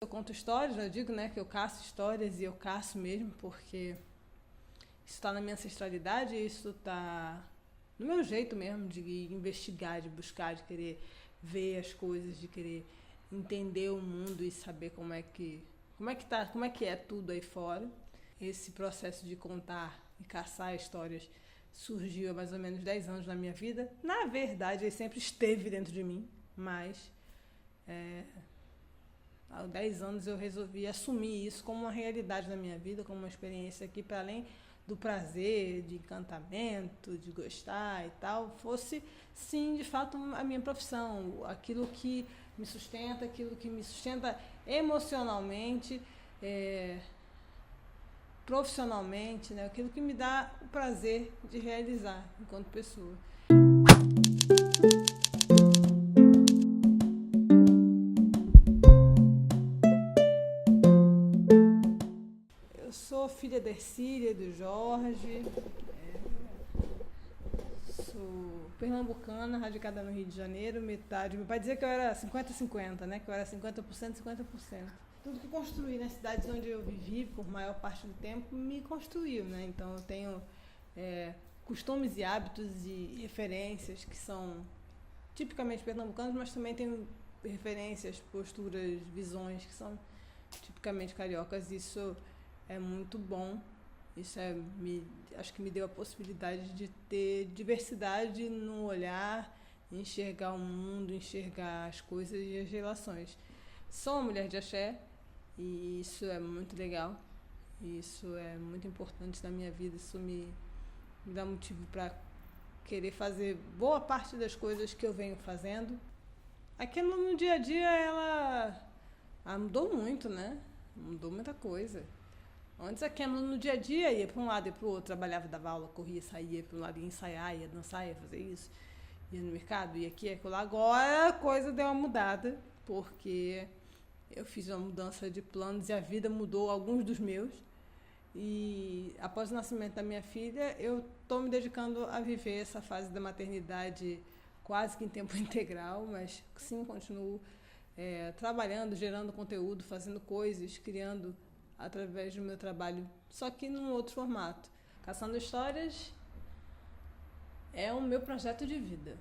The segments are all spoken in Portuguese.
Eu conto histórias, eu digo, né, que eu caço histórias e eu caço mesmo, porque isso está na minha ancestralidade, isso está no meu jeito mesmo de investigar, de buscar, de querer ver as coisas, de querer entender o mundo e saber como é que é tudo aí fora. Esse processo de contar e caçar histórias surgiu há mais ou menos 10 anos na minha vida. Na verdade, ele sempre esteve dentro de mim, mas há 10 anos eu resolvi assumir isso como uma realidade na minha vida, como uma experiência que, para além do prazer, de encantamento, de gostar e tal, fosse, sim, de fato, a minha profissão, aquilo que me sustenta emocionalmente, profissionalmente, né? Aquilo que me dá o prazer de realizar enquanto pessoa. Eu sou filha da Ercília, do Jorge, sou pernambucana, radicada no Rio de Janeiro, metade. Meu pai dizia que eu era 50-50, né? Que eu era 50%, 50%. Tudo que construí nas cidades onde eu vivi, por maior parte do tempo, me construiu, né? Então eu tenho costumes e hábitos e referências que são tipicamente pernambucanos, mas também tenho referências, posturas, visões que são tipicamente cariocas. Isso é muito bom. Isso acho que me deu a possibilidade de ter diversidade no olhar, enxergar o mundo, enxergar as coisas e as relações. Sou uma mulher de axé e isso é muito legal. Isso é muito importante na minha vida. Isso me dá motivo para querer fazer boa parte das coisas que eu venho fazendo. Aquilo no dia a dia, ela mudou muito, né? Mudou muita coisa. Antes a Cameron no dia a dia ia para um lado e para o outro, trabalhava, dava aula, corria, saía para um lado, ia ensaiar, ia dançar, ia fazer isso, ia no mercado, ia aqui, ia lá. Agora a coisa deu uma mudada, porque eu fiz uma mudança de planos e a vida mudou alguns dos meus. E após o nascimento da minha filha, eu estou me dedicando a viver essa fase da maternidade quase que em tempo integral, mas sim, continuo trabalhando, gerando conteúdo, fazendo coisas, criando através do meu trabalho, só que num outro formato. Caçando Histórias é o meu projeto de vida.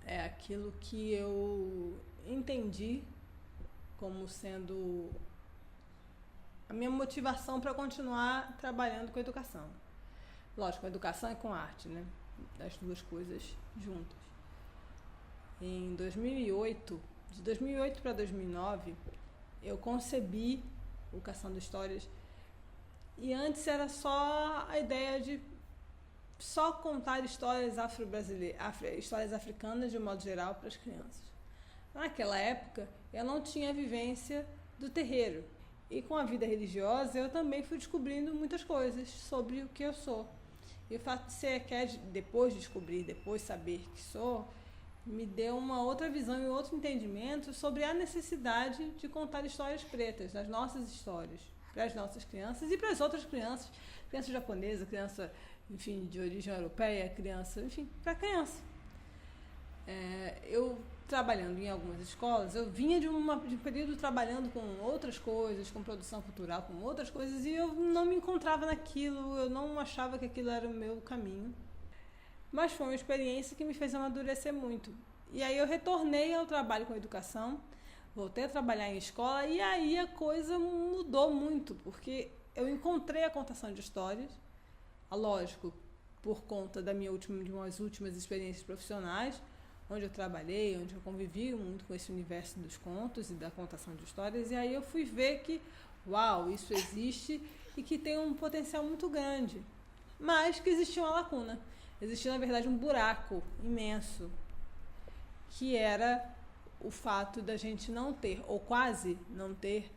É aquilo que eu entendi como sendo a minha motivação para continuar trabalhando com educação. Lógico, com educação e com arte, né? As duas coisas juntas. Em 2008, de 2008 para 2009, eu concebi o Caçando Histórias, e antes era só a ideia de só contar histórias histórias africanas de um modo geral para as crianças. Naquela época eu não tinha a vivência do terreiro, e com a vida religiosa eu também fui descobrindo muitas coisas sobre o que eu sou. E o fato de ser depois descobrir, depois saber que sou, me deu uma outra visão e outro entendimento sobre a necessidade de contar histórias pretas, das nossas histórias, para as nossas crianças e para as outras crianças, criança japonesa, criança, enfim, de origem europeia, criança, enfim, para criança. Eu, trabalhando em algumas escolas, eu vinha de um período trabalhando com outras coisas, com produção cultural, com outras coisas, e eu não me encontrava naquilo, eu não achava que aquilo era o meu caminho. Mas foi uma experiência que me fez amadurecer muito. E aí eu retornei ao trabalho com educação, voltei a trabalhar em escola, e aí a coisa mudou muito, porque eu encontrei a contação de histórias, lógico, por conta de umas últimas experiências profissionais, onde eu trabalhei, onde eu convivi muito com esse universo dos contos e da contação de histórias, e aí eu fui ver que, uau, isso existe e que tem um potencial muito grande, mas que existia uma lacuna. Existia, na verdade, um buraco imenso, que era o fato da gente não ter, ou quase não ter,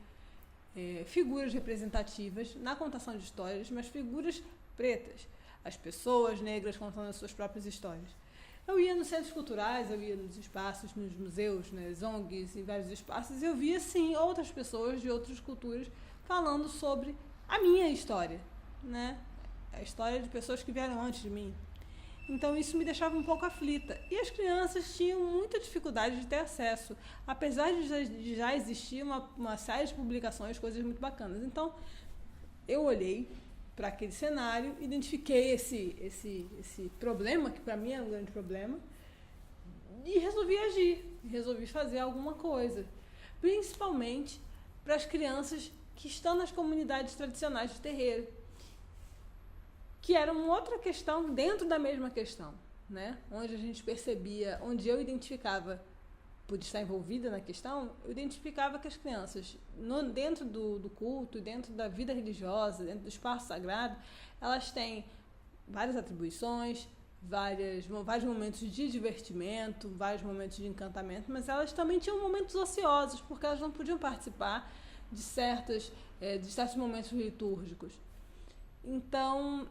figuras representativas na contação de histórias, mas figuras pretas. As pessoas negras contando as suas próprias histórias. Eu ia nos centros culturais, eu ia nos espaços, nos museus, nas ONGs, em vários espaços, e eu via, sim, outras pessoas de outras culturas falando sobre a minha história, né? A história de pessoas que vieram antes de mim. Então isso me deixava um pouco aflita. E as crianças tinham muita dificuldade de ter acesso, apesar de já existir uma série de publicações, coisas muito bacanas. Então eu olhei para aquele cenário, identifiquei esse problema, que para mim era um grande problema, e resolvi agir, resolvi fazer alguma coisa, principalmente para as crianças que estão nas comunidades tradicionais de terreiro, que era uma outra questão dentro da mesma questão, né? Onde a gente percebia, onde eu identificava, por estar envolvida na questão, eu identificava que as crianças, dentro do culto, dentro da vida religiosa, dentro do espaço sagrado, elas têm várias atribuições, vários momentos de divertimento, vários momentos de encantamento, mas elas também tinham momentos ociosos, porque elas não podiam participar de certos momentos litúrgicos. Então,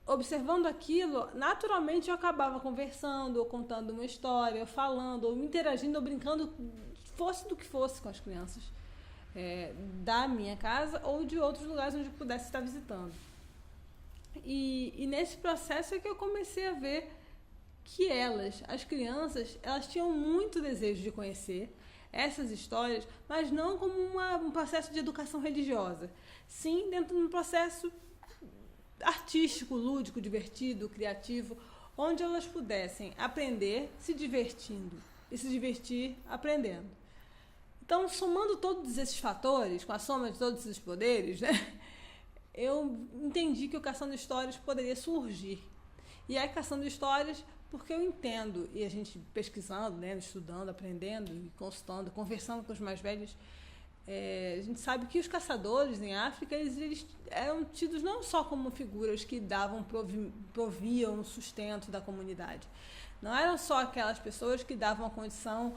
observando aquilo, naturalmente eu acabava conversando, ou contando uma história, ou falando, ou interagindo, ou brincando, fosse do que fosse com as crianças da minha casa ou de outros lugares onde eu pudesse estar visitando. E nesse processo é que eu comecei a ver que as crianças, elas tinham muito desejo de conhecer essas histórias, mas não como um processo de educação religiosa, sim dentro de um processo artístico, lúdico, divertido, criativo, onde elas pudessem aprender se divertindo e se divertir aprendendo. Então, somando todos esses fatores, com a soma de todos esses poderes, né, eu entendi que o Caçando Histórias poderia surgir. E aí, Caçando Histórias, porque eu entendo, e a gente pesquisando, né, estudando, aprendendo, consultando, conversando com os mais velhos, a gente sabe que os caçadores em África, eles eram tidos não só como figuras que proviam o sustento da comunidade. Não eram só aquelas pessoas que davam a condição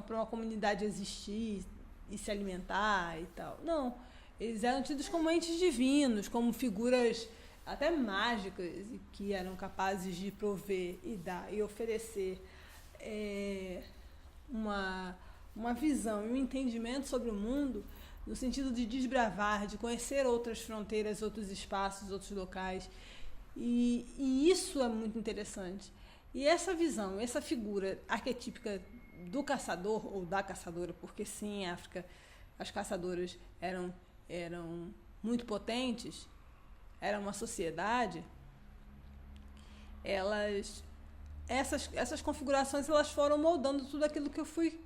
para uma comunidade existir e se alimentar e tal. Não, eles eram tidos como entes divinos, como figuras até mágicas, que eram capazes de prover e dar e oferecer uma visão e um entendimento sobre o mundo, no sentido de desbravar, de conhecer outras fronteiras, outros espaços, outros locais. E isso é muito interessante. E essa visão, essa figura arquetípica do caçador ou da caçadora, porque sim, em África as caçadoras eram muito potentes, era uma sociedade, essas configurações elas foram moldando tudo aquilo que eu fui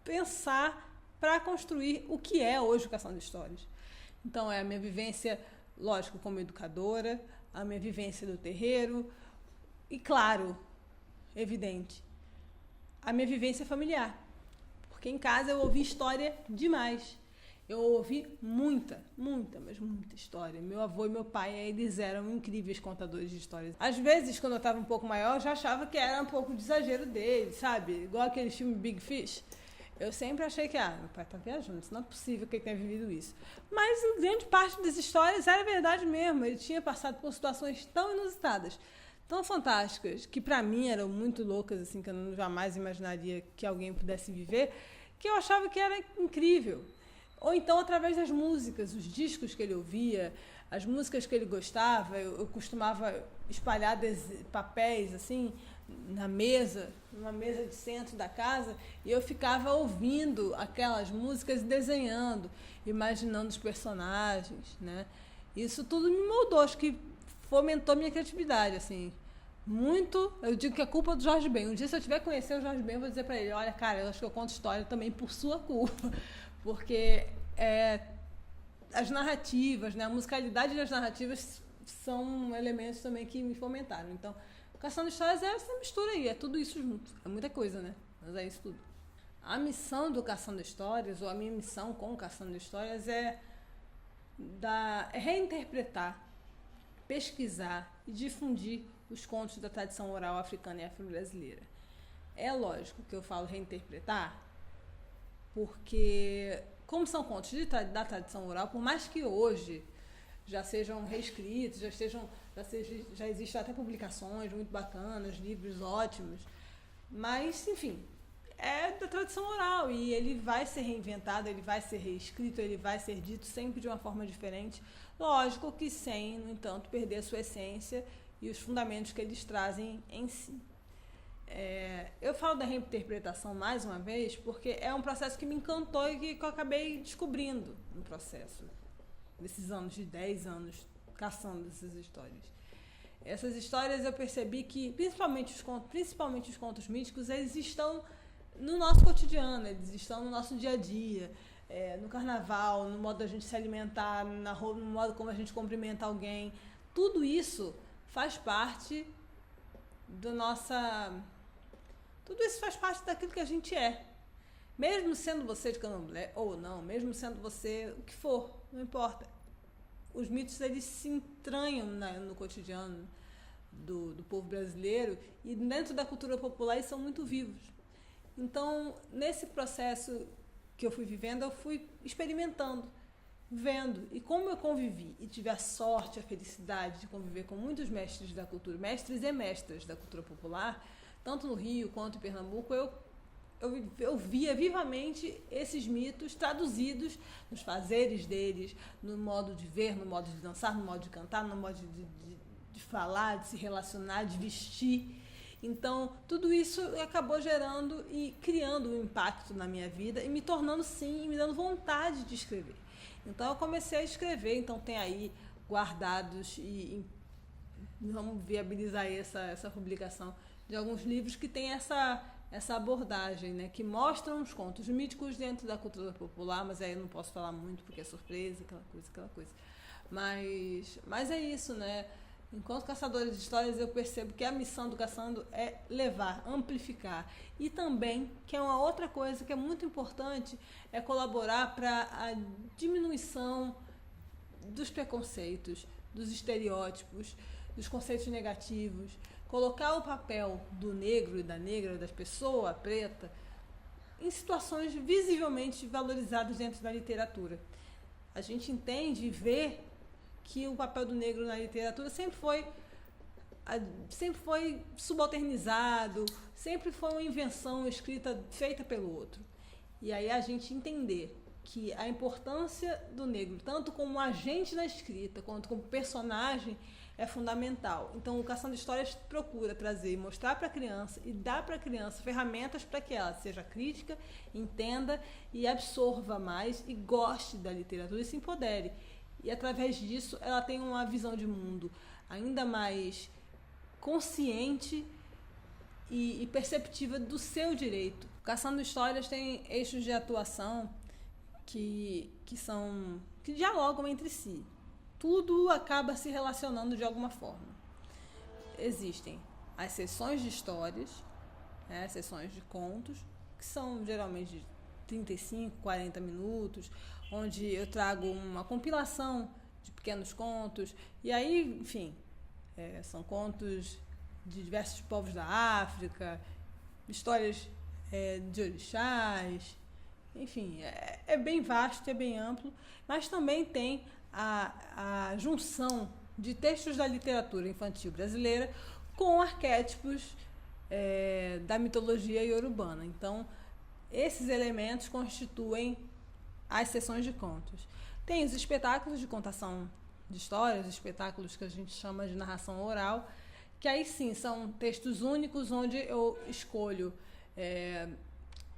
pensar para construir o que é hoje o Caçando Histórias. Então, é a minha vivência, lógico, como educadora, a minha vivência do terreiro e, claro, evidente, a minha vivência familiar. Porque em casa eu ouvi história demais. Eu ouvi muita história. Meu avô e meu pai, eles eram incríveis contadores de histórias. Às vezes, quando eu estava um pouco maior, eu já achava que era um pouco de exagero deles, sabe? Igual aquele filme Big Fish. Eu sempre achei que, meu pai tá viajando, isso não é possível que ele tenha vivido isso. Mas, em grande parte das histórias, era verdade mesmo. Ele tinha passado por situações tão inusitadas, tão fantásticas, que para mim eram muito loucas, assim, que eu jamais imaginaria que alguém pudesse viver, que eu achava que era incrível. Ou então, através das músicas, os discos que ele ouvia, as músicas que ele gostava, eu costumava espalhar papéis, assim, numa mesa de centro da casa, e eu ficava ouvindo aquelas músicas e desenhando, imaginando os personagens, né? Isso tudo me moldou, acho que fomentou minha criatividade, assim. Muito, eu digo que é culpa do Jorge Ben. Um dia, se eu tiver que conhecer o Jorge Ben, eu vou dizer para ele, olha, cara, eu acho que eu conto história também por sua culpa, porque as narrativas, né, a musicalidade das narrativas são elementos também que me fomentaram. Então, Caçando Histórias é essa mistura aí, é tudo isso junto. É muita coisa, né? Mas é isso tudo. A missão do Caçando Histórias, ou a minha missão com o Caçando Histórias é reinterpretar, pesquisar e difundir os contos da tradição oral africana e afro-brasileira. É lógico que eu falo reinterpretar, porque, como são contos da tradição oral, por mais que hoje já sejam reescritos, já existem até publicações muito bacanas, livros ótimos, mas, enfim, é da tradição oral e ele vai ser reinventado, ele vai ser reescrito, ele vai ser dito sempre de uma forma diferente. Lógico que sem, no entanto, perder a sua essência e os fundamentos que eles trazem em si. Eu falo da reinterpretação mais uma vez porque é um processo que me encantou e que eu acabei descobrindo no processo. Desses anos, de 10 anos, caçando essas histórias. Essas histórias eu percebi que, principalmente os contos míticos, eles estão no nosso cotidiano, eles estão no nosso dia a dia, no carnaval, no modo da gente se alimentar, na rua, no modo como a gente cumprimenta alguém. Tudo isso faz parte da nossa... Tudo isso faz parte daquilo que a gente é. Mesmo sendo você de candomblé ou não, mesmo sendo você o que for, não importa. Os mitos, eles se entranham no cotidiano do povo brasileiro e dentro da cultura popular eles são muito vivos. Então, nesse processo que eu fui vivendo, eu fui experimentando, vendo. E como eu convivi e tive a sorte, a felicidade de conviver com muitos mestres da cultura, mestres e mestras da cultura popular, tanto no Rio quanto em Pernambuco, eu via vivamente esses mitos traduzidos nos fazeres deles, no modo de ver, no modo de dançar, no modo de cantar, no modo de falar, de se relacionar, de vestir. Então, tudo isso acabou gerando e criando um impacto na minha vida e me tornando, sim, me dando vontade de escrever. Então, eu comecei a escrever. Então, tem aí guardados e vamos viabilizar essa publicação de alguns livros que tem essa abordagem, né, que mostram os contos míticos dentro da cultura popular, mas aí eu não posso falar muito porque é surpresa, aquela coisa. Mas é isso, né? Enquanto caçadores de histórias, eu percebo que a missão do Caçando é levar, amplificar. E também, que é uma outra coisa que é muito importante, é colaborar para a diminuição dos preconceitos, dos estereótipos, dos conceitos negativos. Colocar o papel do negro e da negra, das pessoas preta, em situações visivelmente valorizadas dentro da literatura. A gente entende e vê que o papel do negro na literatura sempre foi subalternizado, sempre foi uma invenção escrita, feita pelo outro. E aí a gente entender que a importância do negro, tanto como agente na escrita, quanto como personagem, é fundamental. Então, o Caçando Histórias procura trazer e mostrar para a criança e dar para a criança ferramentas para que ela seja crítica, entenda e absorva mais e goste da literatura e se empodere. E, através disso, ela tem uma visão de mundo ainda mais consciente e perceptiva do seu direito. O Caçando Histórias tem eixos de atuação que dialogam entre si. Tudo acaba se relacionando de alguma forma. Existem as sessões de histórias, sessões de contos, que são geralmente de 35, 40 minutos, onde eu trago uma compilação de pequenos contos, e aí, enfim, são contos de diversos povos da África, histórias de orixás, enfim, é bem vasto, é bem amplo, mas também tem a junção de textos da literatura infantil brasileira com arquétipos da mitologia iorubana. Então, esses elementos constituem as sessões de contos. Tem os espetáculos de contação de histórias, espetáculos que a gente chama de narração oral, que aí sim são textos únicos, onde eu escolho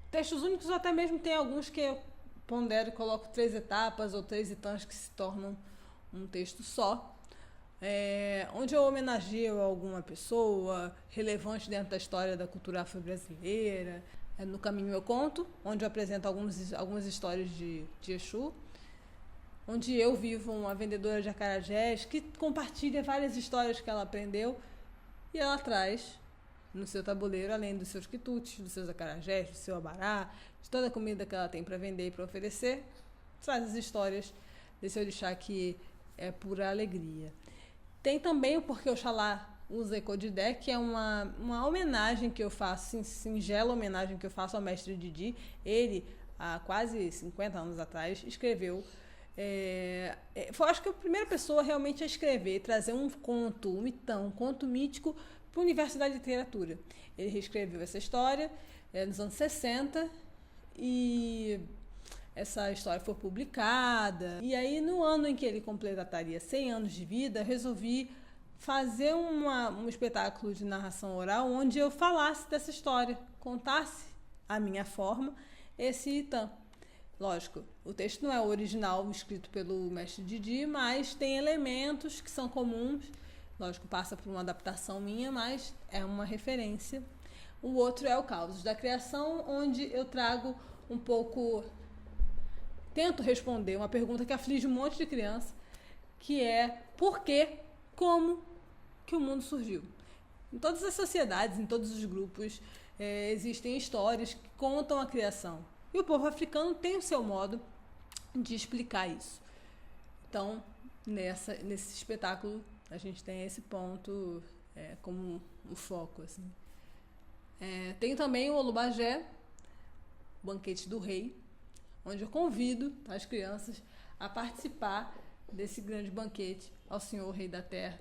textos únicos, ou até mesmo tem alguns que eu pondero e coloco 3 etapas ou 3 itãs que se tornam um texto só, onde eu homenageio alguma pessoa relevante dentro da história da cultura afro-brasileira. No Caminho Eu Conto, onde eu apresento algumas histórias de Exu, onde eu vivo uma vendedora de acarajés que compartilha várias histórias que ela aprendeu e ela traz no seu tabuleiro, além dos seus quitutes, dos seus acarajés, do seu abará, de toda a comida que ela tem para vender e para oferecer, traz as histórias desse orixá que é pura alegria. Tem também o Porque Oxalá Usa Ecodidé, que é uma homenagem que eu faço, singela homenagem que eu faço ao mestre Didi. Ele, há quase 50 anos atrás, escreveu. Foi, acho que, a primeira pessoa realmente a escrever, trazer um conto, um conto mítico para o universo da literatura. Ele reescreveu essa história, nos anos 60, e essa história foi publicada. E aí, no ano em que ele completaria 100 anos de vida, resolvi fazer um espetáculo de narração oral onde eu falasse dessa história, contasse a minha forma esse Itã. Lógico, o texto não é o original escrito pelo mestre Didi, mas tem elementos que são comuns. Lógico, passa por uma adaptação minha, mas é uma referência. O outro é o Causos da Criação, onde eu trago um pouco... Tento responder uma pergunta que aflige um monte de criança, que é por que, como que o mundo surgiu. Em todas as sociedades, em todos os grupos, existem histórias que contam a criação. E o povo africano tem o seu modo de explicar isso. Então, nesse espetáculo, a gente tem esse ponto como um foco. Assim. Tem também o Olubagé, o Banquete do Rei, onde eu convido as crianças a participar desse grande banquete ao Senhor Rei da Terra.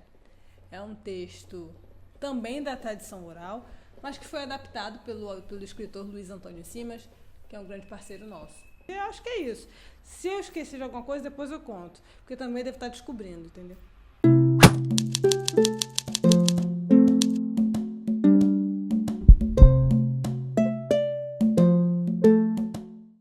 É um texto também da tradição oral, mas que foi adaptado pelo escritor Luiz Antônio Simas, que é um grande parceiro nosso. Eu acho que é isso. Se eu esquecer de alguma coisa, depois eu conto, porque também devo estar descobrindo, entendeu?